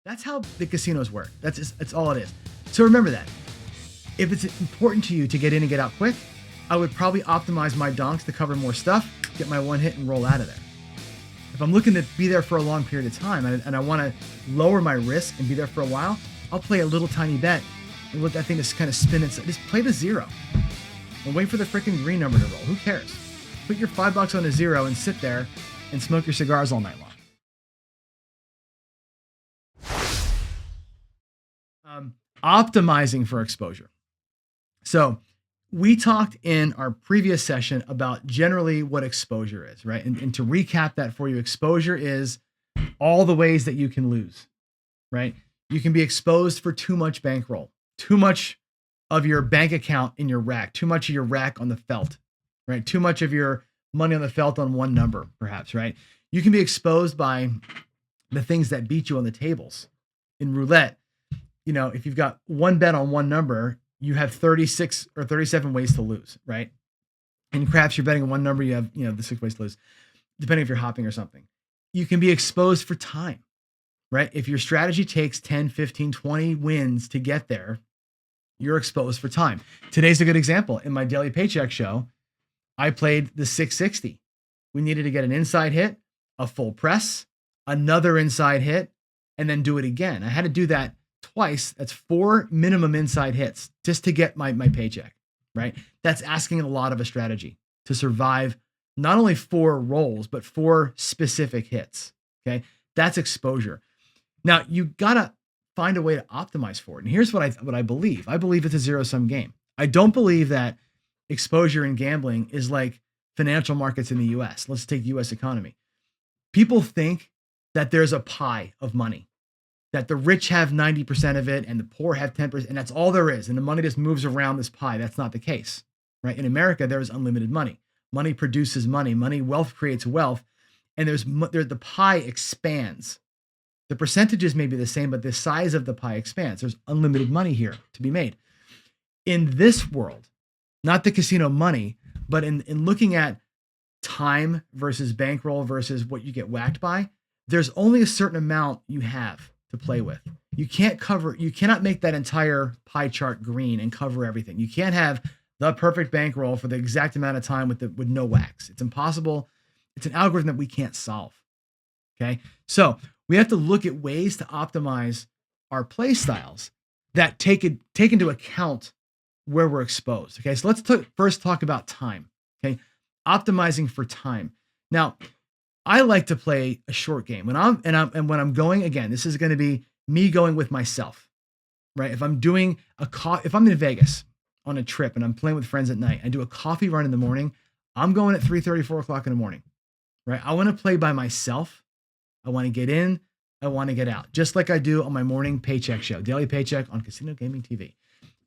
That's how the casinos work. That's all it is. So remember that. If it's important to you to get in and get out quick, I would probably optimize my donks to cover more stuff, get my one hit and roll out of there. If I'm looking to be there for a long period of time and I want to lower my risk and be there for a while, I'll play a little tiny bet and let that thing just kind of spin itself. Just play the zero and wait for the freaking green number to roll. Who cares? Put your $5 on a zero and sit there and smoke your cigars all night long. Optimizing for exposure. So we talked in our previous session about generally what exposure is, right? And to recap that for you, exposure is all the ways that you can lose, right? You can be exposed for too much bankroll, too much of your bank account in your rack, too much of your rack on the felt, right? Too much of your money on the felt on one number, perhaps, right? You can be exposed by the things that beat you on the tables. In roulette, if you've got one bet on one number, you have 36 or 37 ways to lose, right? In craps, you're betting on one number, you have, the 6 ways to lose, depending if you're hopping or something. You can be exposed for time, right? If your strategy takes 10, 15, 20 wins to get there, you're exposed for time. Today's a good example. In my daily paycheck show, I played the 660. We needed to get an inside hit, a full press, another inside hit, and then do it again. I had to do that twice. That's 4 minimum inside hits just to get my paycheck, right? That's asking a lot of a strategy to survive not only 4 rolls, but 4 specific hits, okay? That's exposure. Now, you got to find a way to optimize for it. And here's what I believe. I believe it's a zero-sum game. I don't believe that exposure in gambling is like financial markets in the US. Let's take the US economy. People think that there's a pie of money, that the rich have 90% of it and the poor have 10%, and that's all there is. And the money just moves around this pie. That's not the case, right? In America, there is unlimited money. Money produces money. Wealth creates wealth. And the pie expands. The percentages may be the same, but the size of the pie expands. There's unlimited money here to be made. In this world, not the casino money, but in looking at time versus bankroll versus what you get whacked by, there's only a certain amount you have to play with. You cannot make that entire pie chart green and cover everything. You can't have the perfect bankroll for the exact amount of time with no whacks. It's impossible. It's an algorithm that we can't solve. Okay. So we have to look at ways to optimize our play styles that take into account where we're exposed. Okay. So let's first talk about time. Okay. Optimizing for time. Now, I like to play a short game when I'm going, again, this is going to be me going with myself, right? If I'm doing if I'm in Vegas on a trip and I'm playing with friends at night, I do a coffee run in the morning. I'm going at 3:30, 4 o'clock in the morning, right? I want to play by myself. I want to get in. I want to get out, just like I do on my morning paycheck show, Daily Paycheck on Casino Gaming TV.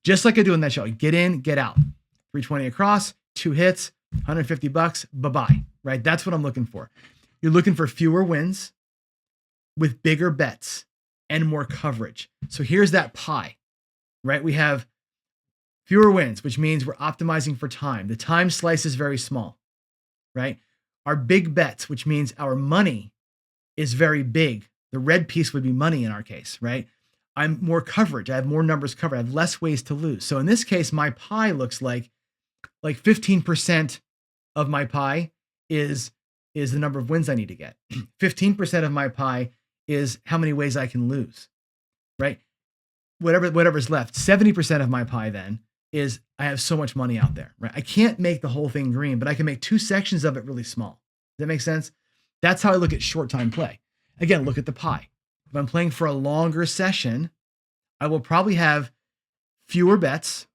Just like I do in that show, I get in, get out, 320 across, 2 hits, $150, bye-bye, right? That's what I'm looking for. You're looking for fewer wins with bigger bets and more coverage. So here's that pie, right? We have fewer wins, which means we're optimizing for time. The time slice is very small, right? Our big bets, which means our money is very big. The red piece would be money in our case, right? I'm more coverage. I have more numbers covered. I have less ways to lose. So in this case, my pie looks like 15% of my pie is the number of wins I need to get. 15% of my pie is how many ways I can lose, right? Whatever's left. 70% of my pie then is I have so much money out there, right? I can't make the whole thing green, but I can make 2 sections of it really small. Does that make sense? That's how I look at short time play. Again, look at the pie. If I'm playing for a longer session, I will probably have fewer bets,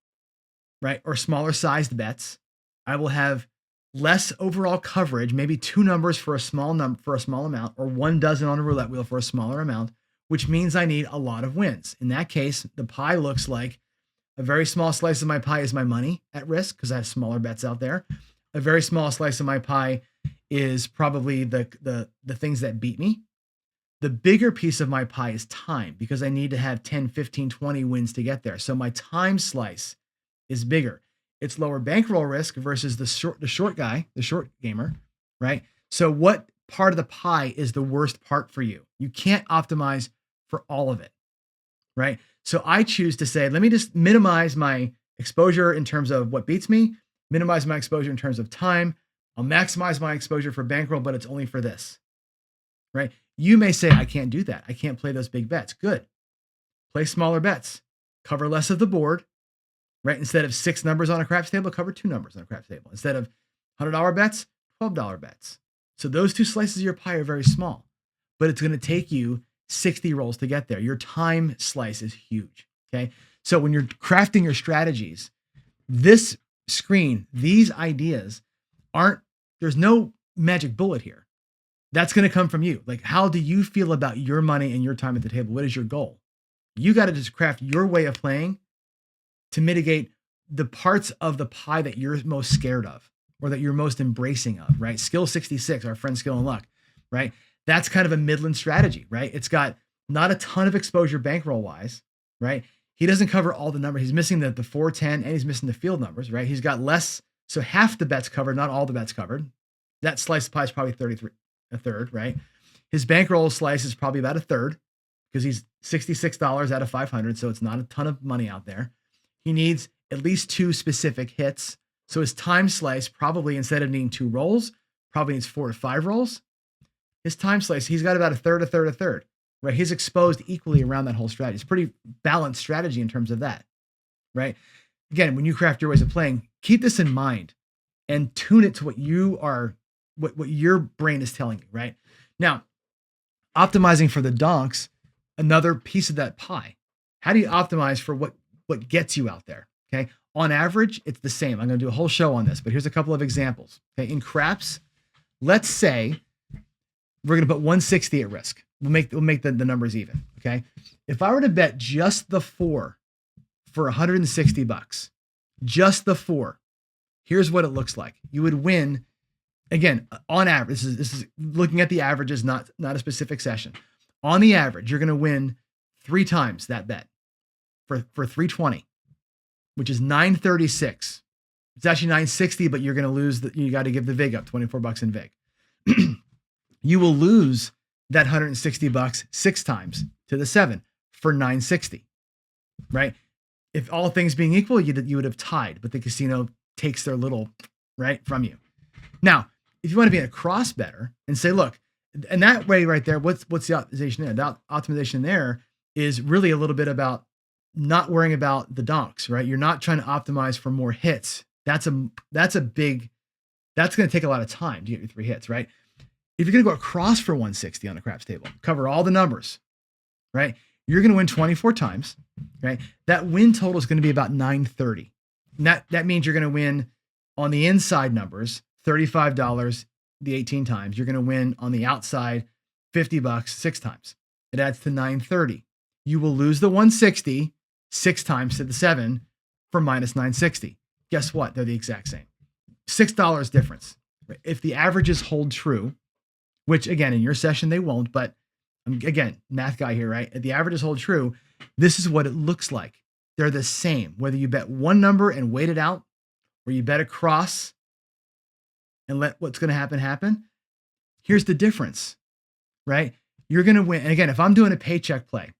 right? Or smaller sized bets. I will have less overall coverage, maybe 2 numbers for a small amount, or 1 dozen on a roulette wheel for a smaller amount, which means I need a lot of wins. In that case, the pie looks like a very small slice of my pie is my money at risk because I have smaller bets out there. A very small slice of my pie is probably the things that beat me. The bigger piece of my pie is time because I need to have 10, 15, 20 wins to get there. So my time slice is bigger. It's lower bankroll risk versus the short gamer, right? So what part of the pie is the worst part for you? You can't optimize for all of it, right? So I choose to say, let me just minimize my exposure in terms of what beats me, minimize my exposure in terms of time. I'll maximize my exposure for bankroll, but it's only for this, right? You may say, I can't do that. I can't play those big bets. Good. Play smaller bets. Cover less of the board, right? Instead of 6 numbers on a craps table, cover 2 numbers on a craps table. Instead of $100 bets, $12 bets. So those 2 slices of your pie are very small, but it's going to take you 60 rolls to get there. Your time slice is huge, okay? So when you're crafting your strategies, this screen, these ideas there's no magic bullet here. That's going to come from you. Like, how do you feel about your money and your time at the table? What is your goal? You got to just craft your way of playing to mitigate the parts of the pie that you're most scared of or that you're most embracing of, right? Skill 66, our friend Skill and Luck, right? That's kind of a Midland strategy, right? It's got not a ton of exposure bankroll wise, right? He doesn't cover all the numbers. He's missing the 410 and he's missing the field numbers, right? He's got less. So half the bets covered, not all the bets covered. That slice of pie is probably 33, a third, right? His bankroll slice is probably about a third because he's $66 out of 500. So it's not a ton of money out there. He needs at least 2 specific hits. So his time slice probably, instead of needing 2 rolls, probably needs 4 to 5 rolls. His time slice, he's got about a third, a third, a third, right? He's exposed equally around that whole strategy. It's a pretty balanced strategy in terms of that, right? Again, when you craft your ways of playing, keep this in mind and tune it to what you are, what your brain is telling you, right? Now, optimizing for the donks, another piece of that pie. How do you optimize for what gets you out there? Okay. On average, it's the same. I'm going to do a whole show on this, but here's a couple of examples. Okay. In craps, let's say we're going to put 160 at risk. We'll make the numbers even. Okay. If I were to bet just the 4 for $160, just the 4, here's what it looks like. You would win, again, on average. This is looking at the averages, not a specific session. On the average, you're going to win 3 times that bet for 320, which is 936. It's actually 960, but you're going to lose. You got to give the vig up, $24 in vig. You will lose that $160 6 times to the 7 for 960, right? If all things being equal, you would have tied, but the casino takes their little right from you. Now, if you want to be a cross better and say, look, and that way right there, what's the optimization there? That optimization there is really a little bit about not worrying about the donks, right? You're not trying to optimize for more hits. That's going to take a lot of time to get your 3 hits, right? If you're going to go across for 160 on a craps table, cover all the numbers, right? You're going to win 24 times, right? That win total is going to be about 930. And that means you're going to win on the inside numbers, $35 the 18 times. You're going to win on the outside $50 6 times. It adds to 930. You will lose the 160 6 times to the 7 for minus 960. Guess what? They're the exact same. $6 difference. If the averages hold true, which again, in your session, they won't, but again, math guy here, right? If the averages hold true, this is what it looks like. They're the same. Whether you bet one number and wait it out, or you bet across and let what's going to happen. Here's the difference, right? You're going to win. And again, if I'm doing a paycheck play,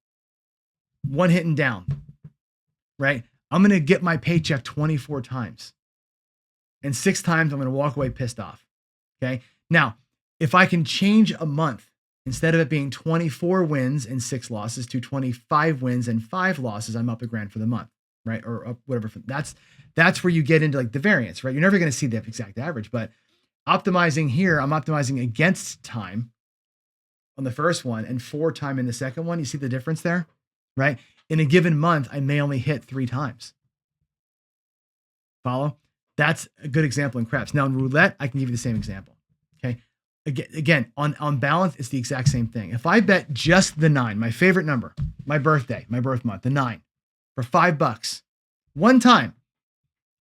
1 hit and down, right? I'm going to get my paycheck 24 times. And 6 times I'm going to walk away pissed off. Okay. Now, if I can change a month, instead of it being 24 wins and 6 losses to 25 wins and 5 losses, I'm up $1,000 for the month, right? Or up whatever. That's where you get into like the variance, right? You're never going to see the exact average, but optimizing here, I'm optimizing against time on the first one and 4 time in the second one. You see the difference there, right? In a given month, I may only hit 3 times. Follow? That's a good example in craps. Now in roulette, I can give you the same example. Okay. Again, on balance, it's the exact same thing. If I bet just the 9, my favorite number, my birthday, my birth month, the 9, for $5, 1 time,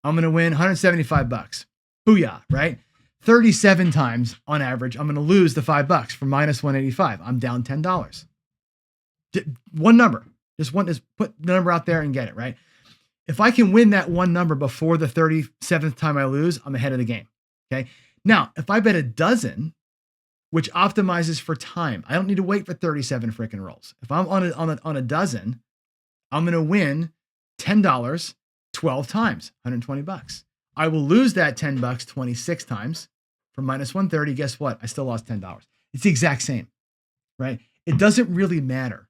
I'm going to win $175. Booyah, right? 37 times on average, I'm going to lose the $5 for minus 185. I'm down $10. One number, just put the number out there and get it, right? If I can win that one number before the 37th time I lose, I'm ahead of the game. Okay. Now, if I bet a dozen, which optimizes for time. I don't need to wait for 37 freaking rolls. If I'm on a dozen, I'm going to win $10 12 times, $120. I will lose that $10 26 times for minus 130. Guess what? I still lost $10. It's the exact same, right? It doesn't really matter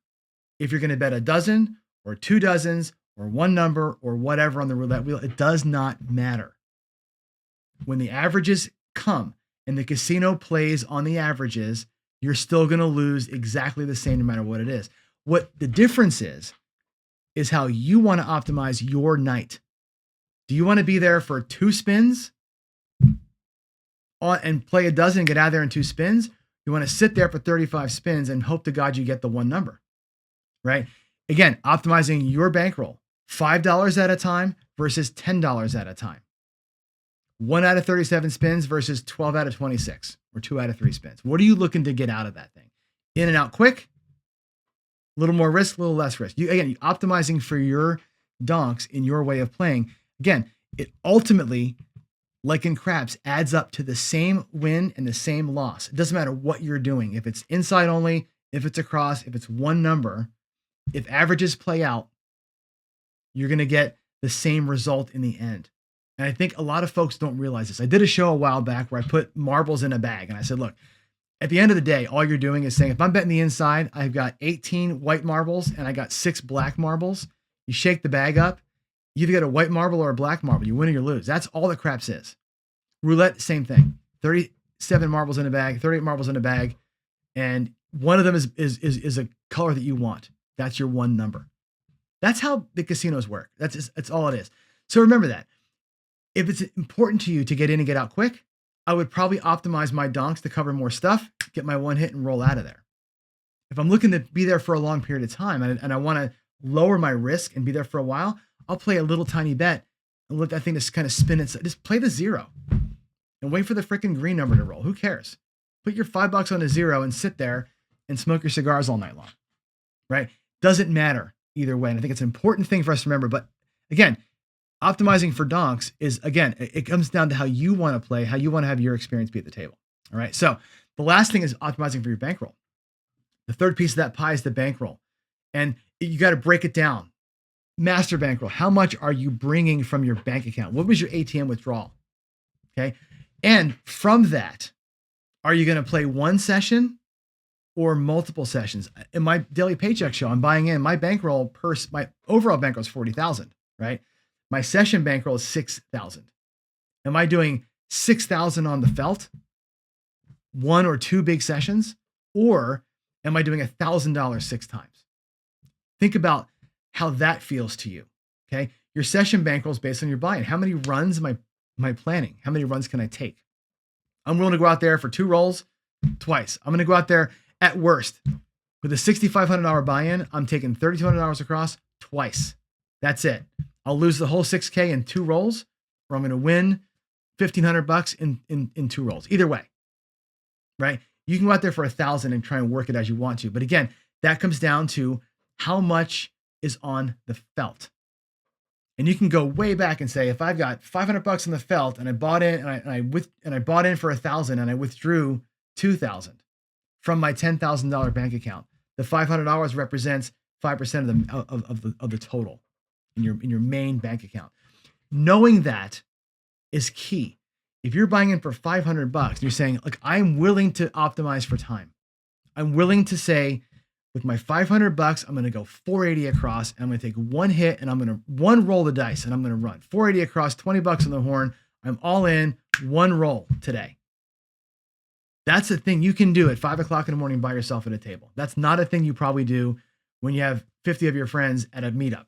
if you're going to bet a dozen or 2 dozens or one number or whatever on the roulette wheel. It does not matter. When the averages come and the casino plays on the averages, you're still going to lose exactly the same no matter what it is. What the difference is how you want to optimize your night. Do you want to be there for 2 spins and play a dozen and get out of there in 2 spins? You want to sit there for 35 spins and hope to God you get the one number, right? Again, optimizing your bankroll, $5 at a time versus $10 at a time. 1 out of 37 spins versus 12 out of 26 or 2 out of 3 spins. What are you looking to get out of that thing? In and out quick, a little more risk, a little less risk. You're optimizing for your donks in your way of playing. Again, it ultimately, like in craps, adds up to the same win and the same loss. It doesn't matter what you're doing. If it's inside only, if it's across, if it's one number, if averages play out, you're going to get the same result in the end. And I think a lot of folks don't realize this. I did a show a while back where I put marbles in a bag and I said, look, at the end of the day, all you're doing is saying, if I'm betting the inside, I've got 18 white marbles and I got 6 black marbles. You shake the bag up, you either get a white marble or a black marble. You win or you lose. That's all that craps is. Roulette, same thing. 37 marbles in a bag, 38 marbles in a bag, and one of them is a color that you want. That's your one number. That's how the casinos work. That's all it is. So remember that. If it's important to you to get in and get out quick, I would probably optimize my donks to cover more stuff, get my one hit and roll out of there. If I'm looking to be there for a long period of time and I want to lower my risk and be there for a while, I'll play a little tiny bet and let that thing just kind of spin it. Just play the 0 and wait for the freaking green number to roll. Who cares? Put your $5 on a 0 and sit there and smoke your cigars all night long, right? Doesn't matter either way. And I think it's an important thing for us to remember. But again, optimizing for donks is, again, it comes down to how you want to play, how you want to have your experience be at the table. All right. So the last thing is optimizing for your bankroll. The third piece of that pie is the bankroll. And you got to break it down. Master bankroll. How much are you bringing from your bank account? What was your ATM withdrawal? Okay. And from that, are you going to play one session or multiple sessions? In my daily paycheck show, I'm buying in my bankroll my overall bankroll is 40,000, right? My session bankroll is 6,000. Am I doing 6,000 on the felt, 1 or 2 big sessions, or am I doing $1,000 6 times? Think about how that feels to you. Okay, your session bankroll is based on your buy-in. How many runs am I planning? How many runs can I take? I'm willing to go out there for 2 rolls twice. I'm going to go out there at worst with a $6,500 buy-in. I'm taking $3,200 across twice. That's it. I'll lose the whole 6K in 2 rolls, or I'm going to win $1,500 in 2 rolls. Either way, right? You can go out there for 1,000 and try and work it as you want to. But again, that comes down to how much is on the felt. And you can go way back and say, if I've got $500 on the felt and I bought in and I bought in for 1,000 and I withdrew 2,000 from my $10,000 bank account, the $500 represents 5% of the total in your main bank account. Knowing that is key. If you're buying in for $500 and you're saying, look, I'm willing to optimize for time. I'm willing to say, with my $500, I'm going to go 480 across, and I'm going to take 1 hit, and I'm going to 1 roll the dice, and I'm going to run 480 across, $20 on the horn. I'm all in, 1 roll today. That's a thing you can do at 5 o'clock in the morning by yourself at a table. That's not a thing you probably do when you have 50 of your friends at a meetup,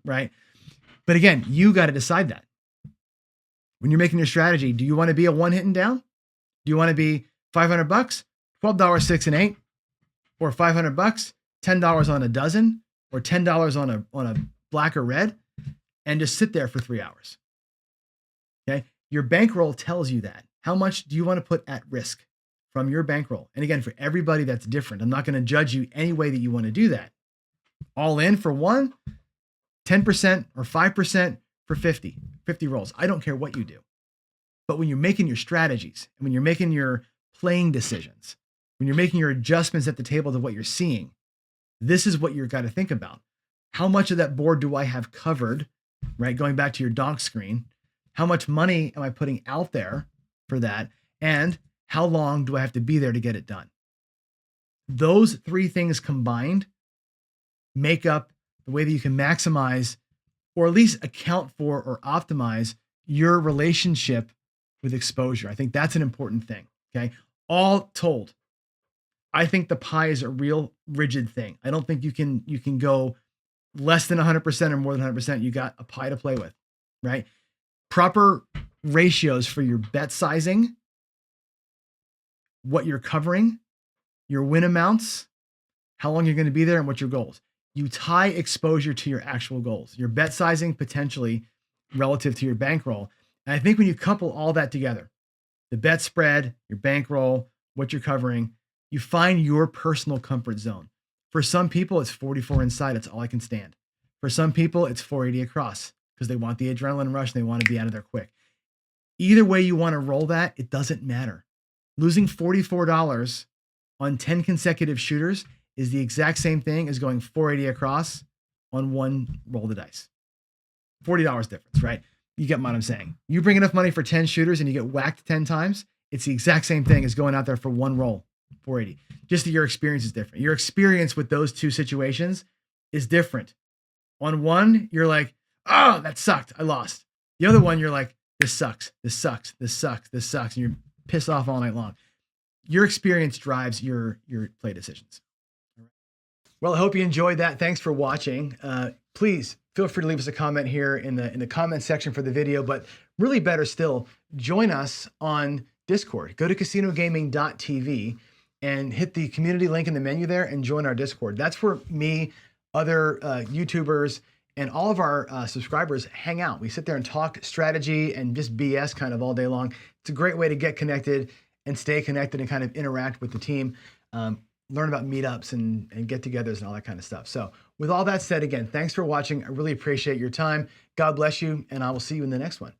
right? But again, you got to decide that. When you're making your strategy, do you want to be a 1 hit and down? Do you want to be $500, $12, 6 and 8, or $500, $10 on a dozen, or $10 on a black or red, and just sit there for 3 hours? Okay, your bankroll tells you that. How much do you want to put at risk from your bankroll? And again, for everybody, that's different. I'm not going to judge you any way that you want to do that. All in for 1, 10% or 5% for 50 rolls. I don't care what you do. But when you're making your strategies and when you're making your playing decisions, when you're making your adjustments at the table to what you're seeing, this is what you've got to think about. How much of that board do I have covered, right? Going back to your donk screen, how much money am I putting out there for that? And how long do I have to be there to get it done? Those three things combined make up the way that you can maximize or at least account for or optimize your relationship with exposure. I think that's an important thing. Okay. All told, I think the pie is a real rigid thing. I don't think you can go less than 100% or more than 100%. You got a pie to play with, right? Proper ratios for your bet sizing, what you're covering, your win amounts, how long you're going to be there, and what your goals. You tie exposure to your actual goals, your bet sizing potentially relative to your bankroll. And I think when you couple all that together, the bet spread, your bankroll, what you're covering, you find your personal comfort zone. For some people, it's 44 inside. It's all I can stand. For some people, it's 480 across because they want the adrenaline rush and they want to be out of there quick. Either way you want to roll that, it doesn't matter. Losing $44 on 10 consecutive shooters is the exact same thing as going 480 across on one roll of the dice. $40 difference, right? You get what I'm saying. You bring enough money for 10 shooters and you get whacked 10 times, it's the exact same thing as going out there for one roll, 480. Just that your experience is different. Your experience with those two situations is different. On one, you're like, oh, that sucked. I lost. The other one, you're like, this sucks. This sucks. This sucks. This sucks. And you're pissed off all night long. Your experience drives your play decisions. Well, I hope you enjoyed that. Thanks for watching. Please feel free to leave us a comment here in the comment section for the video, but really better still, join us on Discord. Go to casinogaming.tv and hit the community link in the menu there and join our Discord. That's where me, other YouTubers, and all of our subscribers hang out. We sit there and talk strategy and just BS kind of all day long. It's a great way to get connected and stay connected and kind of interact with the team. Learn about meetups and get-togethers and all that kind of stuff. So with all that said, again, thanks for watching. I really appreciate your time. God bless you, and I will see you in the next one.